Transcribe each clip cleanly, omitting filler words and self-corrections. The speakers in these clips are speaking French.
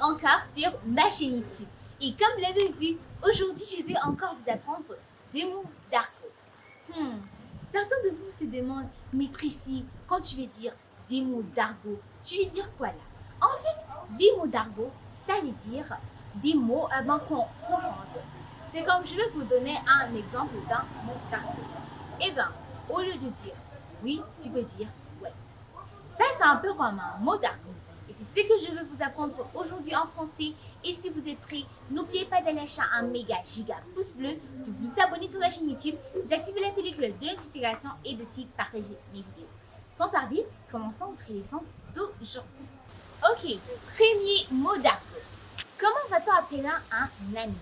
encore sur ma chaîne YouTube. Et comme vous l'avez vu, aujourd'hui je vais encore vous apprendre des mots d'argot. Certains de vous se demandent, mais Tracy, quand tu veux dire des mots d'argot, tu veux dire quoi là? En fait, les mots d'argot, ça veut dire des mots qu'on change. C'est comme je vais vous donner un exemple d'un mot d'argot. Eh bien, au lieu de dire oui, tu peux dire ouais. Ça, c'est un peu comme un mot d'argot. Et c'est ce que je vais vous apprendre aujourd'hui en français. Et si vous êtes prêts, n'oubliez pas d'aller lâcher un méga giga pouce bleu, de vous abonner sur la chaîne YouTube, d'activer la petite cloche de notification et de partager mes vidéos. Sans tarder, commençons notre leçon d'aujourd'hui. Ok, premier mot d'argot. Comment va-t-on appeler un ami?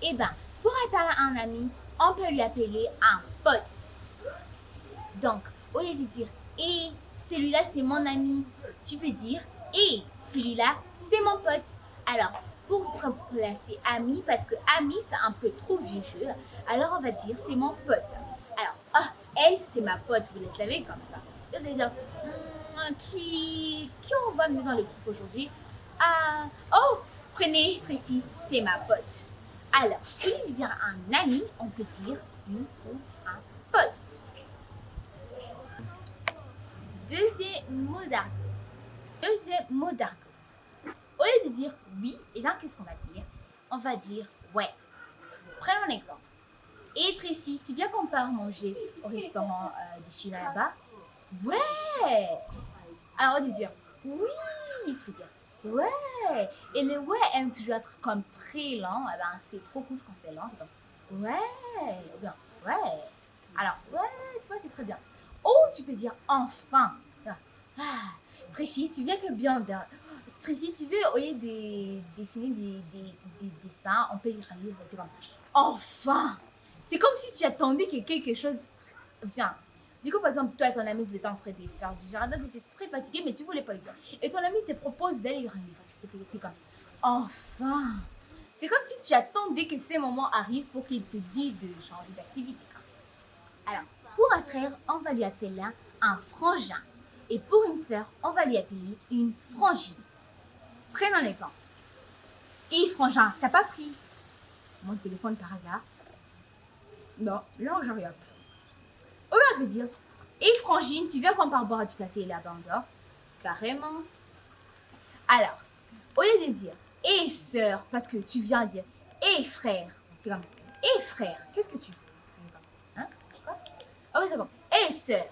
Eh bien, pour appeler un ami, on peut lui appeler un pote. Donc, au lieu de dire « et celui-là c'est mon ami », tu peux dire « et celui-là c'est mon pote ». Alors, pour remplacer ami, parce que ami c'est un peu trop vieux jeu, alors on va dire « c'est mon pote ». Alors, elle c'est ma pote, vous le savez comme ça. Vous allez dire « qui on va amener dans le groupe aujourd'hui ?» Oh, prenez Tracy, c'est ma pote. Alors, au lieu de dire un ami, on peut dire une ou un pote. Deuxième mot d'argot. Deuxième mot d'argot. Au lieu de dire oui, et bien qu'est-ce qu'on va dire? On va dire ouais. Prenons un exemple. Et Tracy, tu viens qu'on part manger au restaurant de Chine là-bas? Ouais. Alors on dit dire oui, tu peux dire ouais. Et le ouais aime toujours être comme très lent. Eh ben, c'est trop cool quand c'est lent. Donc ouais. Ou bien ouais. Alors ouais, tu vois, c'est très bien. Ou tu peux dire enfin. Tracy, tu viens que bien. Tracy, tu veux, au lieu de dessiner des dessins, on peut lire un livre. Comme, enfin. C'est comme si tu attendais que quelque chose vienne. Du coup, par exemple, toi et ton ami, vous êtes en train de faire du jardin, vous étiez très fatigué, mais tu ne voulais pas le dire. Et ton ami te propose d'aller lire un livre. Tu es comme, enfin. C'est comme si tu attendais que ce moment arrive pour qu'il te dise de changer d'activité comme ça. Alors, pour un frère, on va lui appeler un frangin. Et pour une sœur, on va lui appeler une frangine. Prenons l'exemple. Et frangin, t'as pas pris mon téléphone par hasard? Non, là, j'en rien. Ou bien je veux dire, et frangine, tu viens qu'on part boire du café là-bas en dehors? Carrément. Alors, au lieu de dire, et sœur, parce que tu viens dire, et frère, c'est comme, et frère, qu'est-ce que tu fais? Hein? Quoi? Ah oui, c'est comme, et sœur.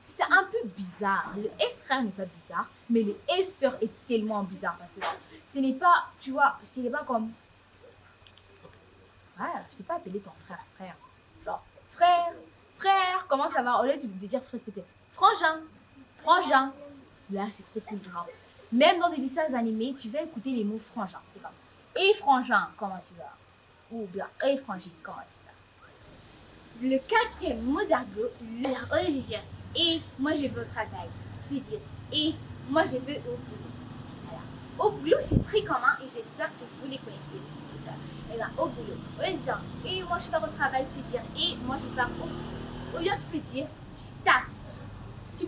C'est un peu bizarre. Le et frère n'est pas bizarre, mais le et sœur est tellement bizarre parce que ce n'est pas, tu vois, ce n'est pas comme. Ouais, tu peux pas appeler ton frère frère. Genre, frère, comment ça va? Au lieu de dire frère, peut-être frangin. Là, c'est trop cool, genre. Même dans des dessins animés, tu vas écouter les mots frangin. C'est comme, et frangin, comment tu vas? Ou bien, et frangine, comment tu vas? Le quatrième mot d'argot, au lieu de dire et moi je vais au travail, tu veux dire et moi je vais au boulot. Alors, au boulot c'est très commun et j'espère que vous les connaissez tout ça. Et bien au boulot, au lieu de dire et moi je pars au travail, tu veux dire et moi je pars au boulot. Ou bien tu peux dire du taf.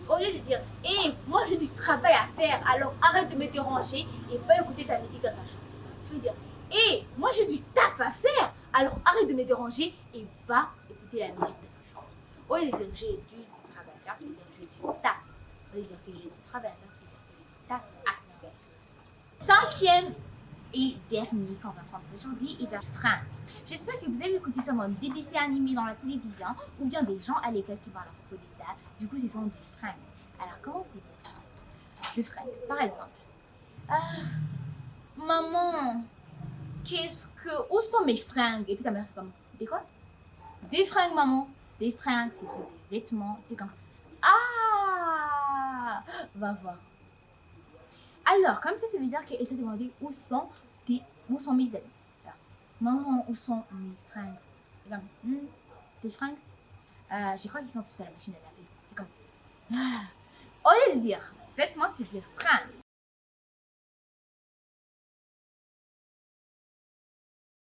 Au lieu de dire et moi j'ai du travail à faire, alors arrête de me déranger et va écouter ta musique dans ta chambre. Tu veux dire et moi j'ai du taf à faire, alors arrête de me déranger et va écouter la musique dans ta chambre. Au lieu de dire j'ai du travail à faire, tu veux dire j'ai du taf. Au lieu de dire que j'ai du travail à faire, tu veux dire que j'ai du taf à faire. Cinquième et dernier qu'on va prendre aujourd'hui, et bien fringue. J'espère que vous avez écouté ça dans des dessins animés dans la télévision ou bien des gens à l'école qui parlent à propos de ça. Du coup, ce sont des fringues. Alors, comment on peut dire ça? Des fringues. Par exemple, maman, où sont mes fringues? Et puis ta mère, c'est comme, des quoi? Des fringues, maman. Des fringues, c'est sur des vêtements. T'es comme, va voir. Alors, comme ça veut dire qu'elle t'a demandé où sont mes amis. Alors, maman, où sont mes fringues? T'es comme, tes fringues? Je crois qu'ils sont tous à la machine à laver. T'es comme, au lieu de dire vêtements, tu peux dire fringues.